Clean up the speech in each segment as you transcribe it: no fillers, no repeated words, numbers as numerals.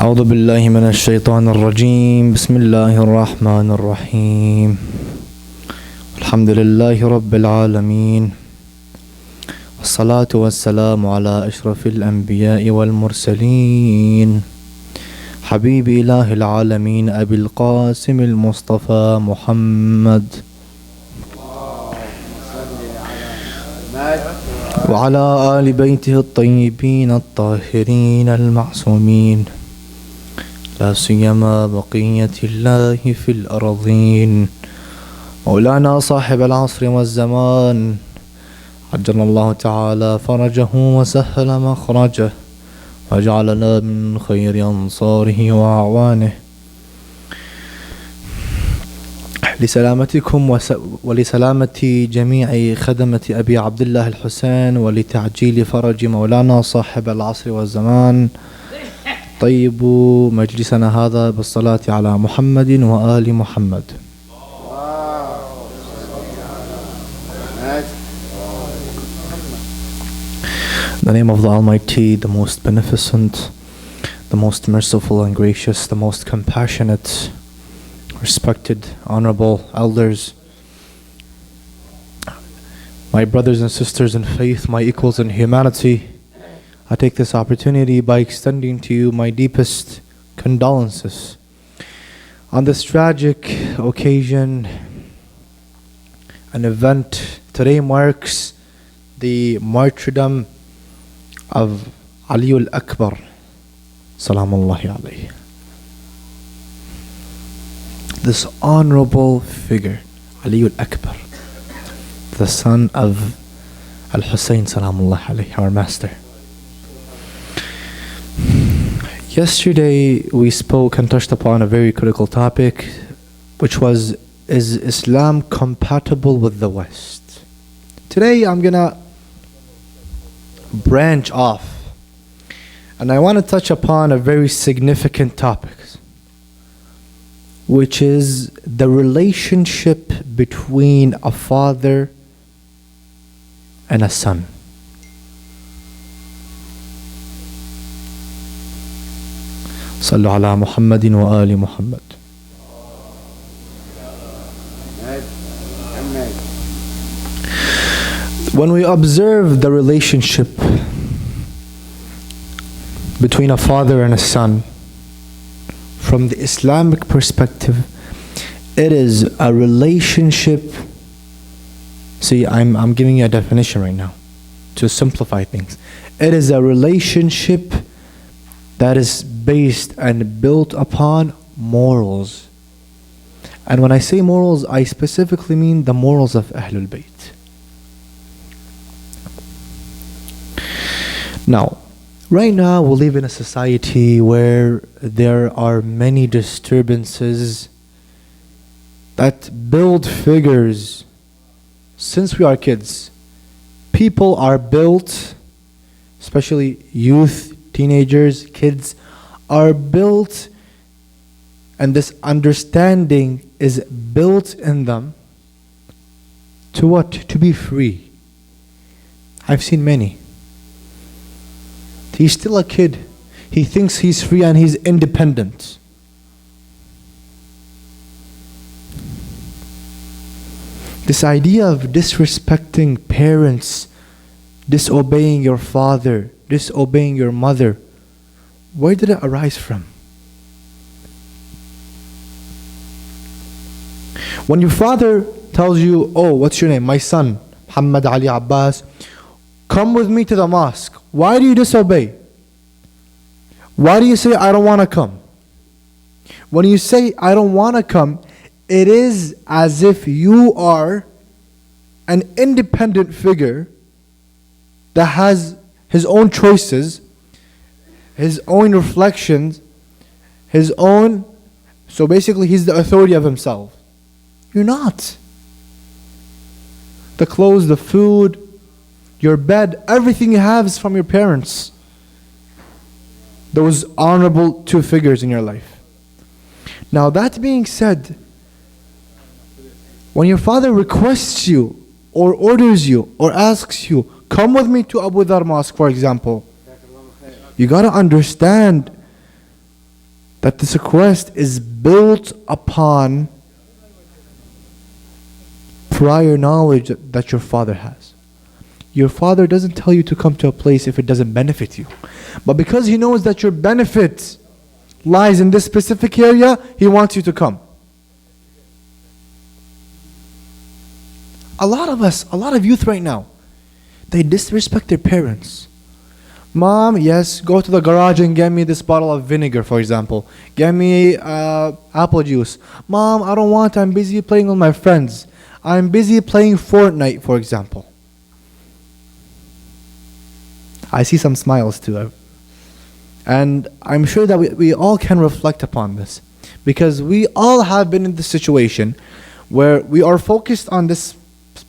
أعوذ بالله من الشيطان الرجيم. بسم الله الرحمن الرحيم. الحمد لله رب العالمين، والصلاة والسلام على أشرف الأنبياء والمرسلين، حبيب إله العالمين أبي القاسم المصطفى محمد وعلى آل بيته الطيبين الطاهرين المعصومين، لا سيما بقية الله في الأرضين، مولانا صاحب العصر والزمان، عجل الله تعالى فرجه وسهل مخرجه، وجعلنا من خير أنصاره وأعوانه. لسلامتكم ولسلامة جميع خدمة أبي عبد الله الحسين، ولتعجيل فرج مولانا صاحب العصر والزمان، طيبوا مجلسنا هذا بالصلاة على محمد وآل محمد. In the name of the Almighty, the most beneficent, the most merciful and gracious, the most compassionate, respected, honorable elders, my brothers and sisters in faith, my equals in humanity, I take this opportunity by extending to you my deepest condolences on this tragic occasion. An event today marks the martyrdom of Ali Al-Akbar, salamullahi alayhi. This honorable figure, Ali Al-Akbar, the son of Al-Hussein, salamullahi alayhi, our master. Yesterday we spoke and touched upon a very critical topic, which was, is Islam compatible with the West? Today I'm gonna branch off and I want to touch upon a very significant topic, which is the relationship between a father and a son. صلوا على محمد وآل محمد. When we observe the relationship between a father and a son from the Islamic perspective, it is a relationship. See, I'm giving you a definition right now to simplify things. It is a relationship that is based and built upon morals. And when I say morals, I specifically mean the morals of Ahlul Bayt. Now, right now we live in a society where there are many disturbances that build figures. Since we are kids, people are built, especially youth, teenagers, kids, are built, and this understanding is built in them to what? To be free. I've seen many. He's still a kid. He thinks he's free and he's independent. This idea of disrespecting parents, disobeying your father, disobeying your mother, where did it arise from? When your father tells you, oh, what's your name? My son, Muhammad Ali Abbas, come with me to the mosque. Why do you disobey? Why do you say, I don't want to come? When you say, I don't want to come, it is as if you are an independent figure that has his own choices, his own reflections, his own, so basically he's the authority of himself. You're not. The clothes, the food, your bed, everything you have is from your parents. Those honorable two figures in your life. Now that being said, when your father requests you or orders you or asks you, come with me to Abu Dhar Mosque, for example, you got to understand that this request is built upon prior knowledge that your father has. Your father doesn't tell you to come to a place if it doesn't benefit you. But because he knows that your benefit lies in this specific area, he wants you to come. A lot of us, a lot of youth right now, they disrespect their parents. Mom, yes, go to the garage and get me this bottle of vinegar, for example. Get me apple juice. Mom, I don't want, I'm busy playing with my friends. I'm busy playing Fortnite, for example. I see some smiles too. And I'm sure that we all can reflect upon this. Because we all have been in this situation where we are focused on this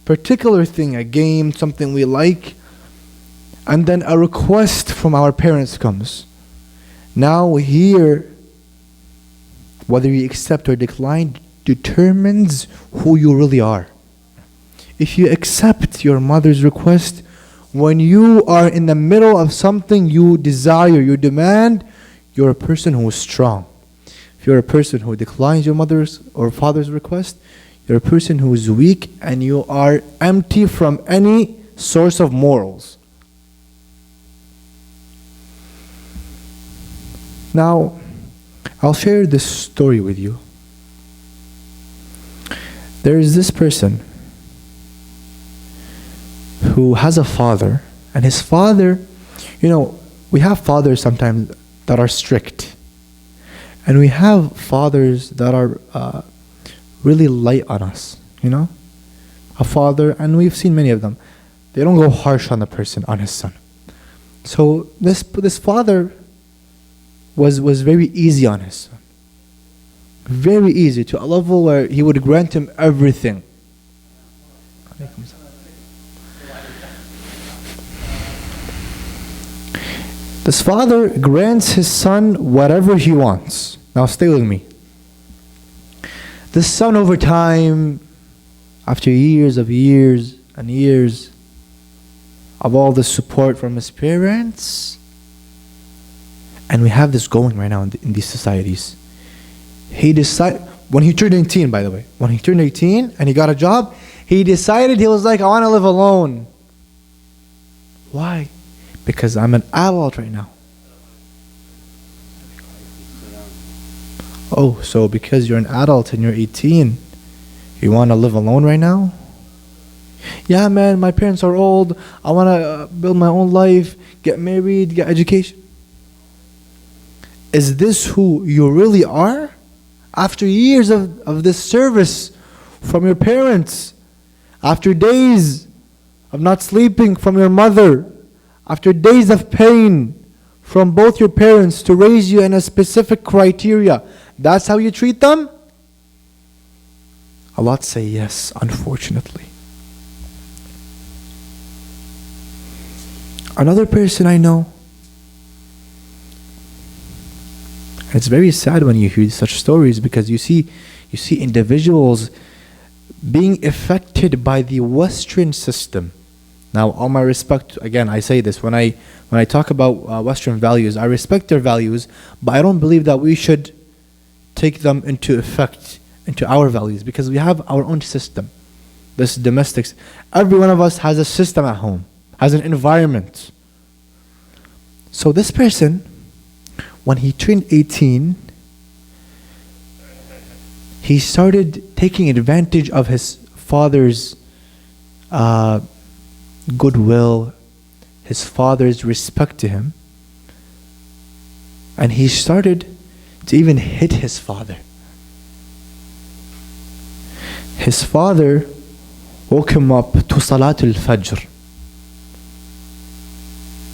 particular thing, a game, something we like, and then a request from our parents comes. Now here, whether you accept or decline determines who you really are. If you accept your mother's request, when you are in the middle of something you desire, you demand, you're a person who is strong. If you're a person who declines your mother's or father's request, you're a person who is weak and you are empty from any source of morals. Now, I'll share this story with you. There is this person who has a father, and his father, we have fathers sometimes that are strict, and we have fathers that are really light on us, a father, and we've seen many of them, they don't go harsh on the person, on his son. So this father was very easy on his son, very easy, to a level where he would grant him everything. This father grants his son whatever he wants. Now stay with me. This son, over time, after years and years of all the support from his parents, and we have this going right now in these societies, he decided, when he turned 18, by the way, when he turned 18 and he got a job, he decided, he was like, I want to live alone. Why? Because I'm an adult right now. Oh, so because you're an adult and you're 18, you want to live alone right now? Yeah, man, my parents are old. I want to build my own life, get married, get education. Is this who you really are? After years of this service from your parents, after days of not sleeping from your mother, after days of pain from both your parents to raise you in a specific criteria, that's how you treat them? A lot say yes, unfortunately. Another person I know, it's very sad when you hear such stories, because you see individuals being affected by the Western system. Now, all my respect, again, I say this, when I talk about Western values, I respect their values, but I don't believe that we should take them into effect, into our values, because we have our own system. This domestics, every one of us has a system at home, has an environment. So this person, when he turned 18, he started taking advantage of his father's goodwill, his father's respect to him, and he started to even hit his father. His father woke him up to Salatul Fajr.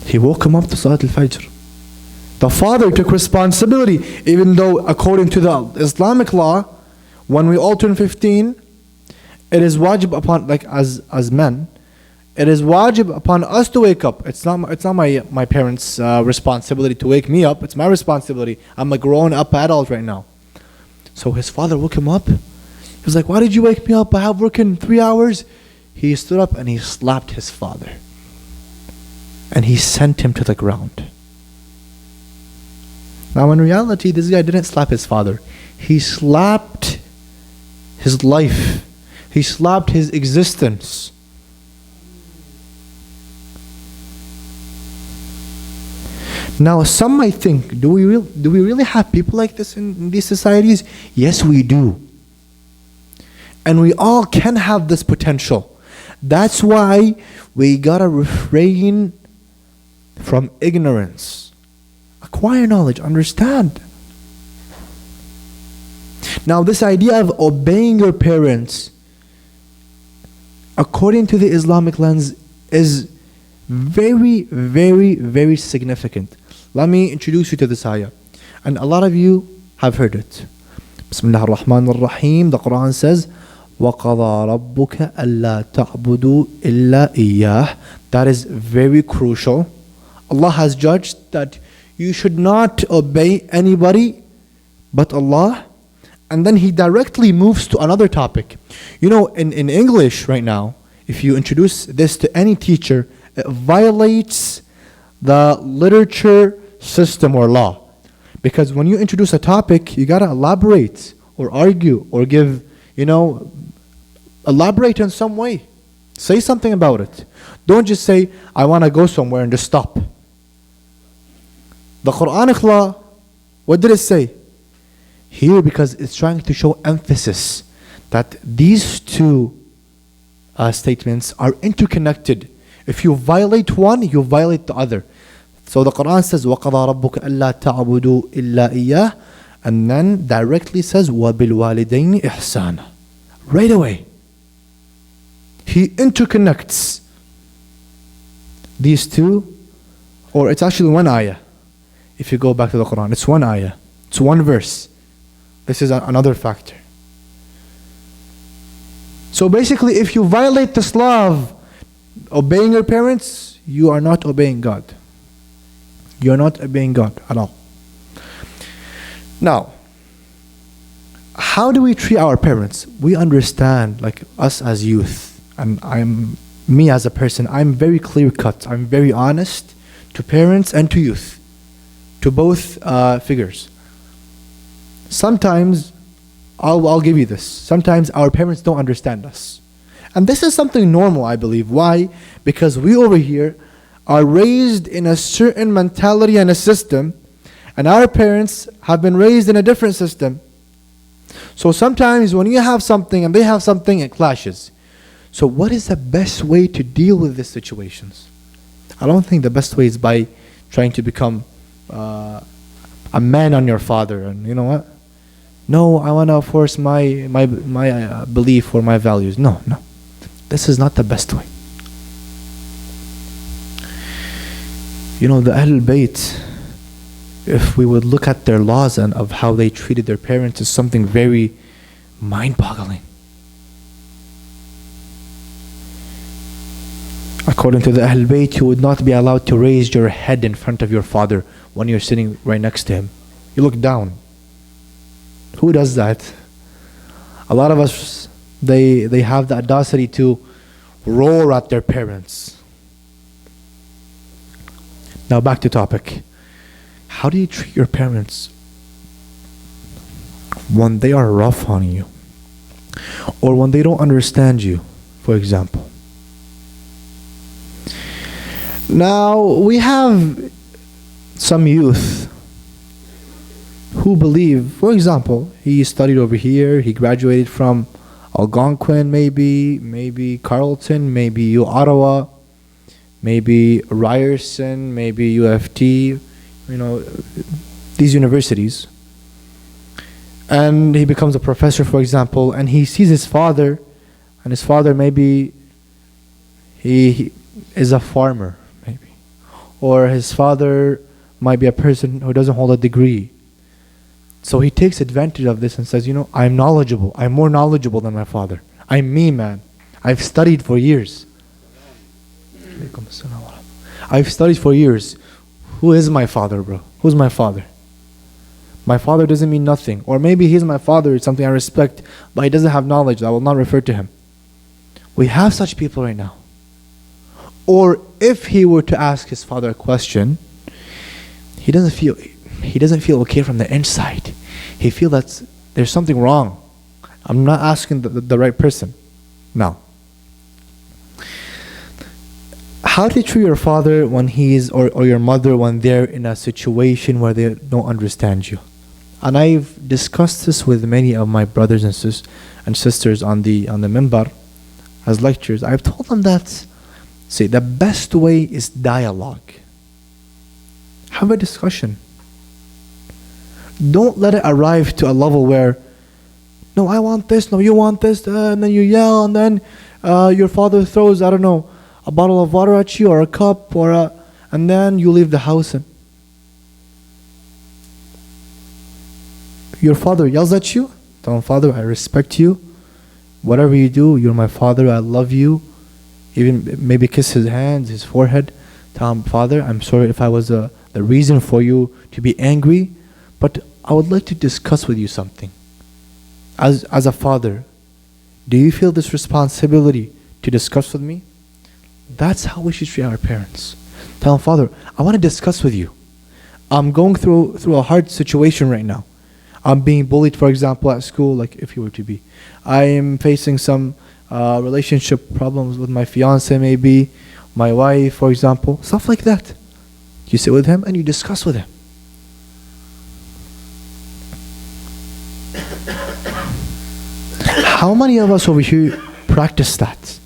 He woke him up to Salatul Fajr. The father took responsibility, even though according to the Islamic law, when we all turn 15, it is wajib upon, like as men, it is wajib upon us to wake up. It's not my parents' responsibility to wake me up. It's my responsibility. I'm a grown-up adult right now. So his father woke him up. He was like, why did you wake me up? I have work in 3 hours. He stood up and he slapped his father. And he sent him to the ground. Now in reality, this guy didn't slap his father. He slapped his life. He slapped his existence. Now some might think, do we really have people like this in these societies? Yes, we do. And we all can have this potential. That's why we gotta refrain from ignorance. Acquire knowledge, understand. Now this idea of obeying your parents, according to the Islamic lens, is very, very, very significant. Let me introduce you to this ayah. And a lot of you have heard it. Bismillah ar-Rahman ar-Rahim. The Quran says, وَقَضَى رَبُّكَ أَلَّا تَعْبُدُوا إِلَّا إِيَّاهُ. That is very crucial. Allah has judged that you should not obey anybody but Allah. And then He directly moves to another topic. You know, in English right now, if you introduce this to any teacher, it violates the literature system or law. Because when you introduce a topic, you gotta elaborate or argue or give, elaborate in some way. Say something about it. Don't just say, I wanna go somewhere and just stop. The Quranic law, what did it say? Here, because it's trying to show emphasis that these two statements are interconnected. If you violate one, you violate the other. So the Quran says, وَقَضَى رَبُّكَ أَلَّا تَعْبُدُوا إِلَّا إِيَّاهُ, and then directly says, وَبِالْوَالِدَيْنِ إِحْسَانًا. Right away. He interconnects these two, or it's actually one ayah. If you go back to the Quran, it's one ayah. It's one verse. This is another factor. So basically, if you violate this law of obeying your parents, you are not obeying God. You are not obeying God at all. Now, how do we treat our parents? We understand, like us as youth, and me as a person, I'm very clear cut. I'm very honest to parents and to youth, to both figures. Sometimes, I'll give you this. Sometimes our parents don't understand us. And this is something normal, I believe. Why? Because we over here are raised in a certain mentality and a system, and our parents have been raised in a different system. So sometimes when you have something and they have something, it clashes. So what is the best way to deal with these situations? I don't think the best way is by trying to become a man on your father, and you know what? No, I want to force my belief or my values. No. This is not the best way. The Ahlul Bayt, if we would look at their laws and of how they treated their parents, is something very mind-boggling. According to the Ahlul Bayt, you would not be allowed to raise your head in front of your father when you're sitting right next to him. You look down. Who does that? A lot of us, they have the audacity to roar at their parents. Now back to topic. How do you treat your parents when they are rough on you? Or when they don't understand you, for example? Now, we have some youth who believe, for example, he studied over here, he graduated from Algonquin, maybe Carleton, maybe Ottawa, maybe Ryerson, maybe UFT, these universities. And he becomes a professor, for example, and he sees his father, and his father maybe he is a farmer, maybe. Or his father might be a person who doesn't hold a degree. So he takes advantage of this and says, I'm knowledgeable. I'm more knowledgeable than my father. I'm me, man. I've studied for years. I've studied for years. Who is my father, bro? Who's my father? My father doesn't mean nothing. Or maybe he's my father, it's something I respect, but he doesn't have knowledge. I will not refer to him. We have such people right now. Or if he were to ask his father a question, he doesn't feel, he doesn't feel okay from the inside. He feels that there's something wrong. I'm not asking the right person. Now, how do you treat your father when he's, or your mother when they're in a situation where they don't understand you? And I've discussed this with many of my brothers and sisters on the minbar as lectures. I've told them that, see, the best way is dialogue. Have a discussion. Don't let it arrive to a level where, no, I want this, no, you want this, and then you yell, and then your father throws, I don't know, a bottle of water at you, or a cup, and then you leave the house. And your father yells at you. Tell him, Father, I respect you. Whatever you do, you're my father, I love you. Even maybe kiss his hands, his forehead. Tell him, Father, I'm sorry if I was the reason for you to be angry, but I would like to discuss with you something. As a father, do you feel this responsibility to discuss with me? That's how we should treat our parents. Tell them, Father, I want to discuss with you. I'm going through a hard situation right now. I'm being bullied, for example, at school, like if you were to be. I am facing some relationship problems with my fiance, maybe, my wife, for example, stuff like that. You sit with him and you discuss with him. How many of us over here practice that?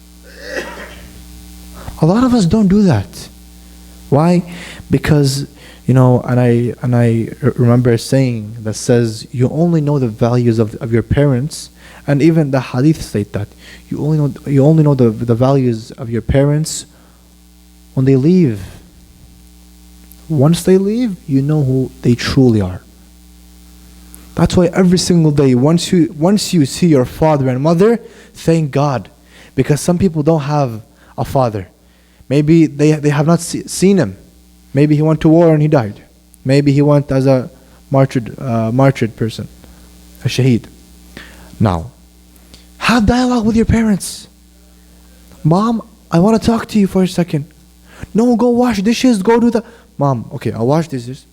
A lot of us don't do that. Why? Because, and I remember saying that says you only know the values of your parents, and even the hadith state that you only know the values of your parents when they leave. Once they leave, you know who they truly are. That's why every single day, once you see your father and mother, thank God, because some people don't have a father. Maybe they have not seen him. Maybe he went to war and he died. Maybe he went as a martyred person, a shaheed. Now, have dialogue with your parents. Mom, I want to talk to you for a second. No, go wash dishes, go do that. Mom, okay, I'll wash dishes.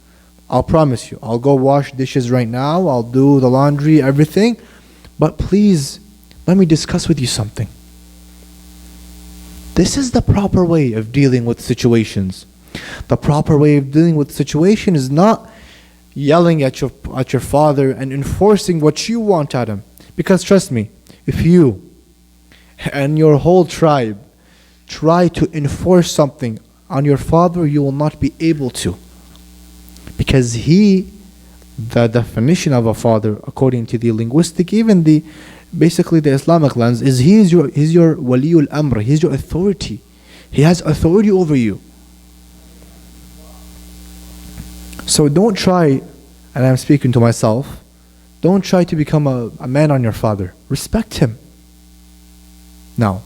I'll promise you, I'll go wash dishes right now. I'll do the laundry, everything. But please, let me discuss with you something. This is the proper way of dealing with situations. The proper way of dealing with situation is not yelling at your father and enforcing what you want at him. Because trust me, if you and your whole tribe try to enforce something on your father, you will not be able to. Because the definition of a father, according to the linguistic, even basically the Islamic lens, is he's your waliul amr, he's your authority. He has authority over you. So don't try, and I'm speaking to myself, don't try to become a man on your father. Respect him. Now,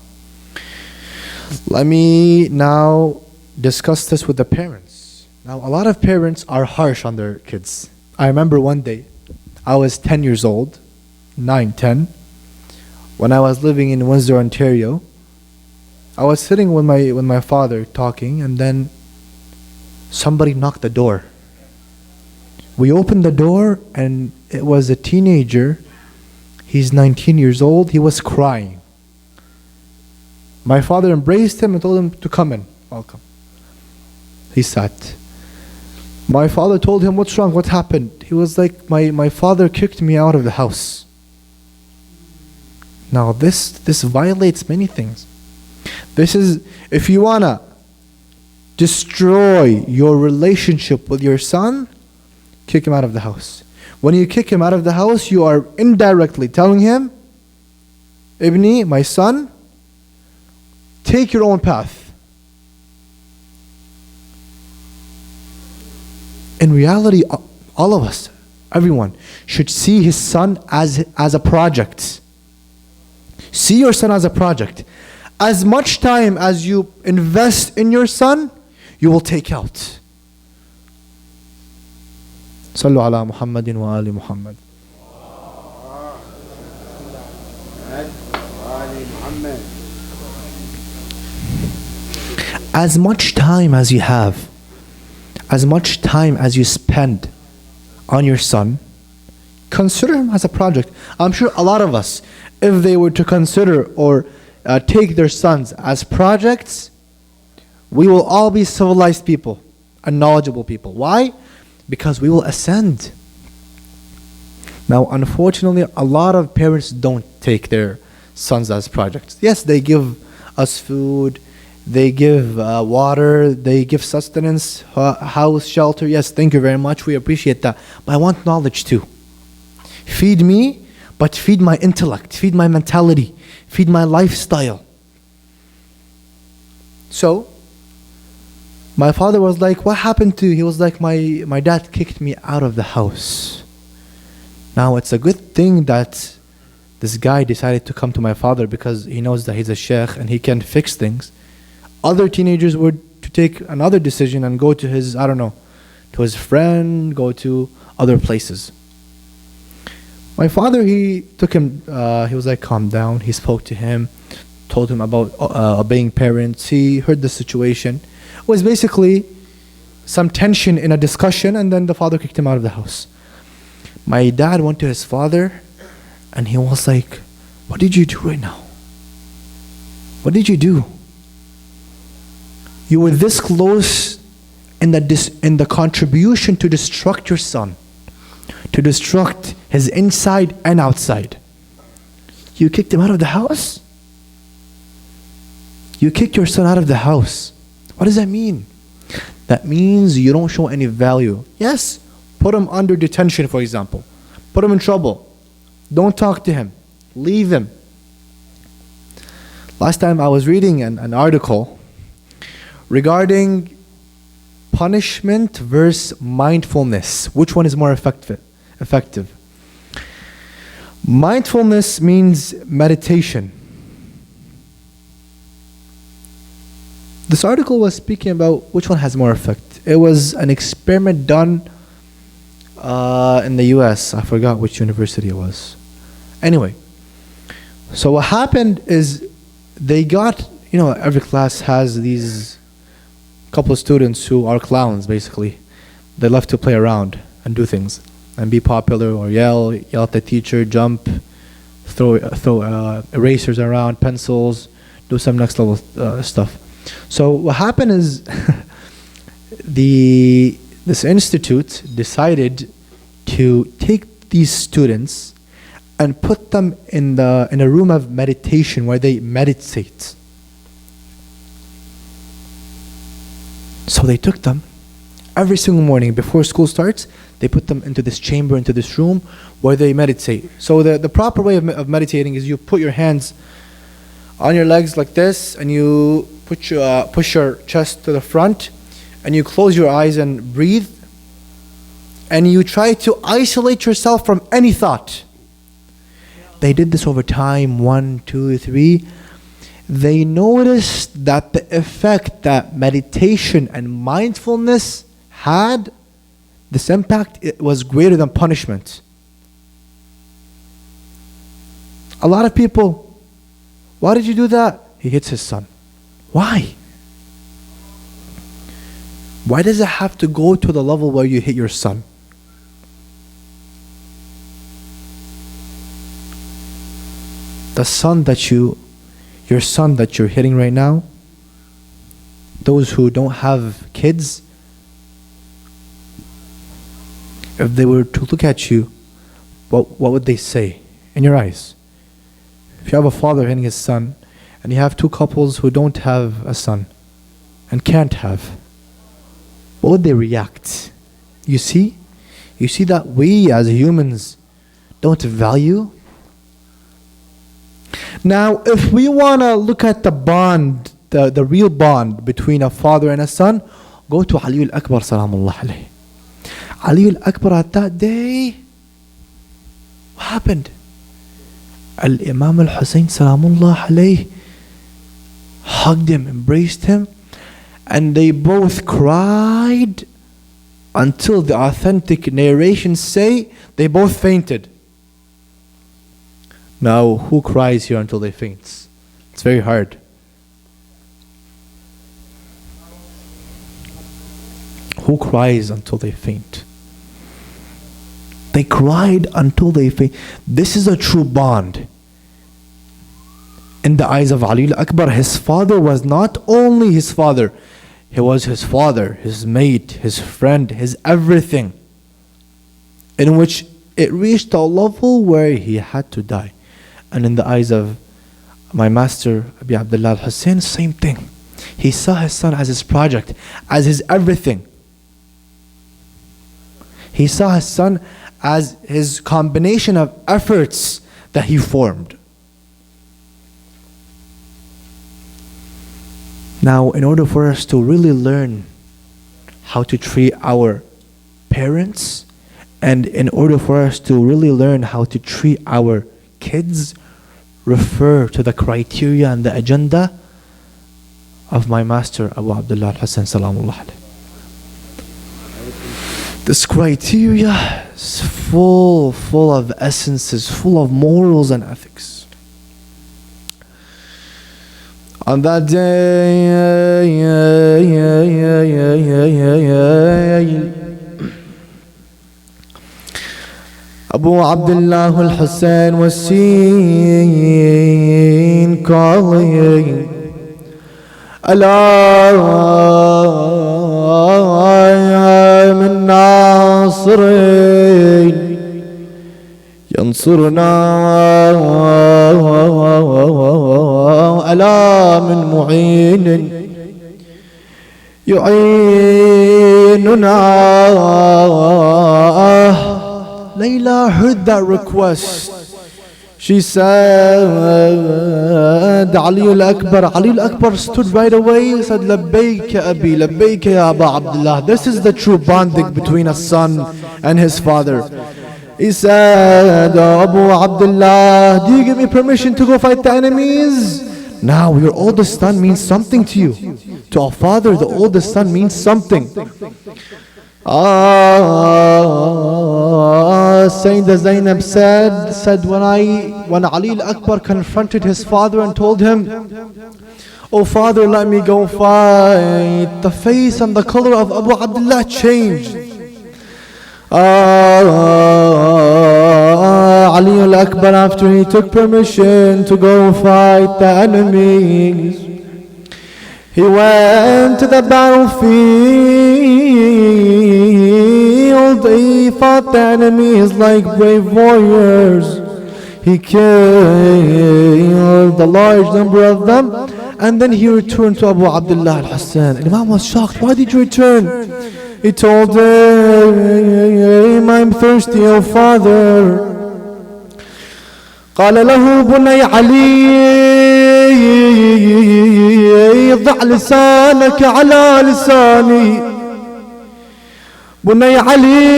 let me now discuss this with the parents. Now, a lot of parents are harsh on their kids. I remember one day, I was 10 years old, 9, 10, when I was living in Windsor, Ontario. I was sitting with my father talking, and then somebody knocked the door. We opened the door, and it was a teenager. He's 19 years old. He was crying. My father embraced him and told him to come in. Welcome. He sat. My father told him, what's wrong? What happened? He was like, my father kicked me out of the house. Now this violates many things. This is, if you want to destroy your relationship with your son, kick him out of the house. When you kick him out of the house, you are indirectly telling him, Ibni, my son, take your own path. In reality, all of us, everyone, should see his son as a project. See your son as a project. As much time as you invest in your son, you will take out. Sallu ala Muhammadin wa ali Muhammad. As much time as you have, as much time as you spend on your son, consider him as a project. I'm sure a lot of us, if they were to consider or take their sons as projects, we will all be civilized people and knowledgeable people. Why? Because we will ascend. Now, unfortunately, a lot of parents don't take their sons as projects. Yes, they give us food, they give water, they give sustenance, house, shelter. Yes, thank you very much. We appreciate that. But I want knowledge too. Feed me, but feed my intellect, feed my mentality, feed my lifestyle. So, my father was like, what happened to you? He was like, my dad kicked me out of the house. Now, it's a good thing that this guy decided to come to my father because he knows that he's a sheikh and he can fix things. Other teenagers were to take another decision and go to his, I don't know, to his friend, go to other places. My father, he took him, he was like, calm down. He spoke to him, told him about obeying parents. He heard the situation. It was basically some tension in a discussion, and then the father kicked him out of the house. My dad went to his father and he was like, what did you do right now? What did you do? You were this close in the contribution to destruct your son, to destruct his inside and outside. You kicked him out of the house? You kicked your son out of the house. What does that mean? That means you don't show any value. Yes, put him under detention, for example. Put him in trouble. Don't talk to him. Leave him. Last time I was reading an article regarding punishment versus mindfulness. Which one is more effective? Mindfulness means meditation. This article was speaking about which one has more effect. It was an experiment done in the US. I forgot which university it was. Anyway, so what happened is they got, every class has these couple of students who are clowns, basically. They love to play around and do things and be popular or yell at the teacher, jump, throw erasers around, pencils, do some next level stuff. So what happened is this institute decided to take these students and put them in a room of meditation where they meditate. So they took them every single morning before school starts. They put them into this chamber, into this room where they meditate. So the proper way of meditating is you put your hands on your legs like this, and you push your chest to the front, and you close your eyes and breathe, and you try to isolate yourself from any thought. They did this over time, 1, 2, 3. They noticed that the effect that meditation and mindfulness had, this impact, it was greater than punishment. A lot of people, why did you do that? He hits his son. Why? Why does it have to go to the level where you hit your son? The son that your son that you're hitting right now, those who don't have kids, if they were to look at you, what would they say in your eyes? If you have a father hitting his son, and you have two couples who don't have a son and can't have, what would they react? You see that we as humans don't value. Now, if we want to look at the bond, the real bond between a father and a son, go to Ali al-Akbar salamullah alayhi. Ali al-Akbar at that day, what happened? Al-Imam al-Hussein salamullah alayhi hugged him, embraced him, and they both cried until the authentic narrations say they both fainted. Now, who cries here until they faint? It's very hard. Who cries until they faint? They cried until they fainted. This is a true bond. In the eyes of Ali al-Akbar, his father was not only his father, he was his father, his mate, his friend, his everything. In which it reached a level where he had to die. And in the eyes of my master, Abi Abdullah al-Hussein, same thing. He saw his son as his project, as his everything. He saw his son as his combination of efforts that he formed. Now, in order for us to really learn how to treat our parents, and in order for us to really learn how to treat our kids, refer to the criteria and the agenda of my master Abu Abdullah al-Hussein Salamullah alayhi. This criteria is full of essences, full of morals and ethics. On that day, Abu Abdullah al-Hussein was seen calling, Allah min nasirin yansurna, Allah min mu'inin yu'inuna. Layla heard that request. She said, Ali al-Akbar. Ali al-Akbar stood right away and said, Labbayk ya Abi, Labbayk ya Aba Abdullah. This is the true bonding between a son and his father. He said, Abu Abdullah, do you give me permission to go fight the enemies? Now your oldest son means something to you. To a father, the oldest son means something. Sayyidah Zainab said when Ali al-Akbar confronted his father and told him, Oh father, let me go fight, the face and the color of Abu Abdullah changed. Ali al-Akbar, after he took permission to go fight the enemies, he went to the battlefield. He fought the enemies like brave warriors. He killed a large number of them, and then he returned to Abu Abdullah al-Hussein. And Imam was shocked. Why did you return? He told him, I'm thirsty, O father. قال له بني علي ضع لسانك على لساني. بني علي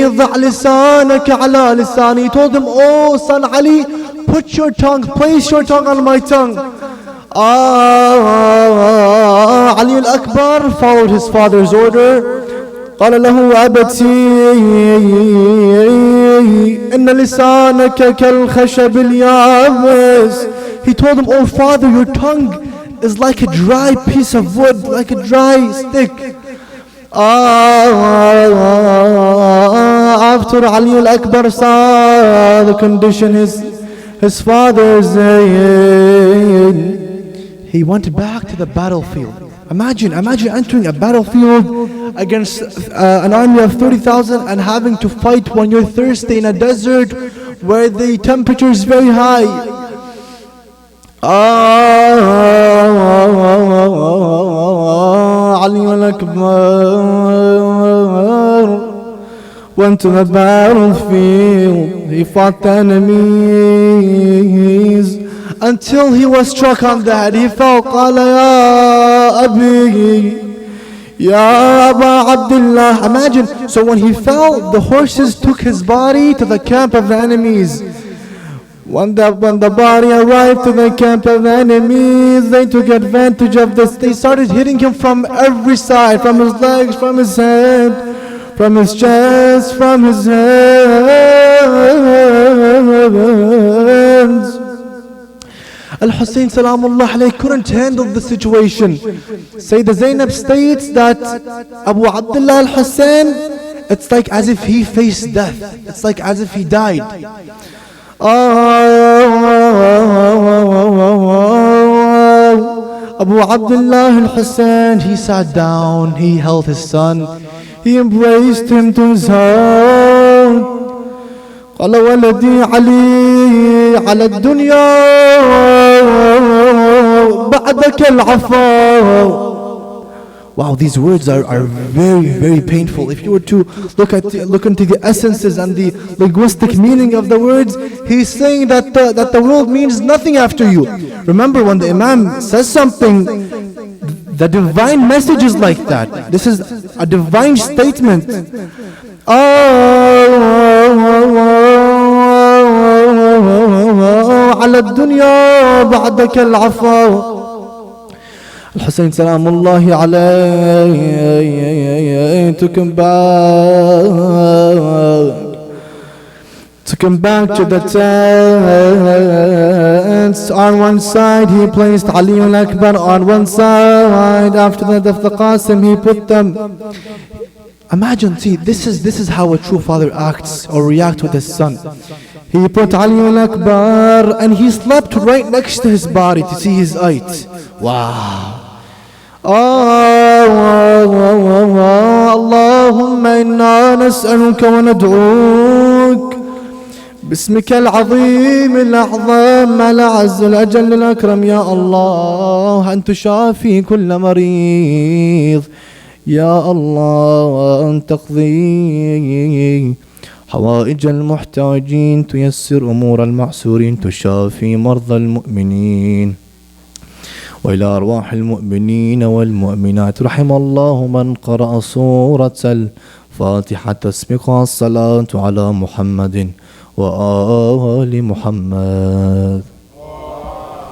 ضع لسانك على لساني. He told him, oh son Ali, put your tongue, place your tongue on my tongue. Ali al-Akbar followed his father's order. قال له أبتي إن لسانك كالخشب اليابس. He told him, oh father, your tongue is like a dry piece of wood, like a dry stick. After Ali al-Akbar saw the condition his father's in, he went back to the battlefield. Imagine entering a battlefield against an army of 30,000 and having to fight when you're thirsty in a desert where the temperature is very high. Ali al-Akbar went to the battlefield. He fought the enemies until he was struck on the head. He fell. قال يا أبي يا أبا عبد الله. Imagine, so when he fell, the horses took his body to the camp of the enemies. When the body arrived to the camp of the enemies, they took advantage of this. They started hitting him from every side, from his legs, from his head, from his chest, from his hands. Al-Hussein Salamullah alayhi couldn't handle the situation. Sayyidah Zainab states that Abu Abdullah al-Hussein it's like as if he faced death. It's like as if he died. Abu Abdullah al-Hussein, he sat down, he held his son, he embraced him to his heart. قال ولدي علي على الدنيا بعدك العفا. Wow, these words are very, very painful. If you were to look into the essences and the linguistic meaning of the words, he's saying that the world means nothing after you. Remember, when the Imam says something, the divine message is like that. This is a divine statement. على الدنيا بعدك العفا. Al-Hussein Salamullahi alayhi took him back to the tents. On one side he placed Ali al-Akbar, on one side after the death of the Qasim he put them. Imagine, see, this is how a true father acts or reacts with his son. He put Ali al-Akbar and he slept right next to his body to see his height. Wow. اللهم إنا نسألك وندعوك باسمك العظيم الأعظم الأعز الأجل الأكرم يا الله أن تشافي كل مريض يا الله أن تقضي حوائج المحتاجين تيسر أمور المعسورين تشافي مرضى المؤمنين وإلى أرواح المؤمنين والمؤمنات. رحم الله من قرأ سورة الفاتحة تسبقها الصلاة على محمد وآل محمد.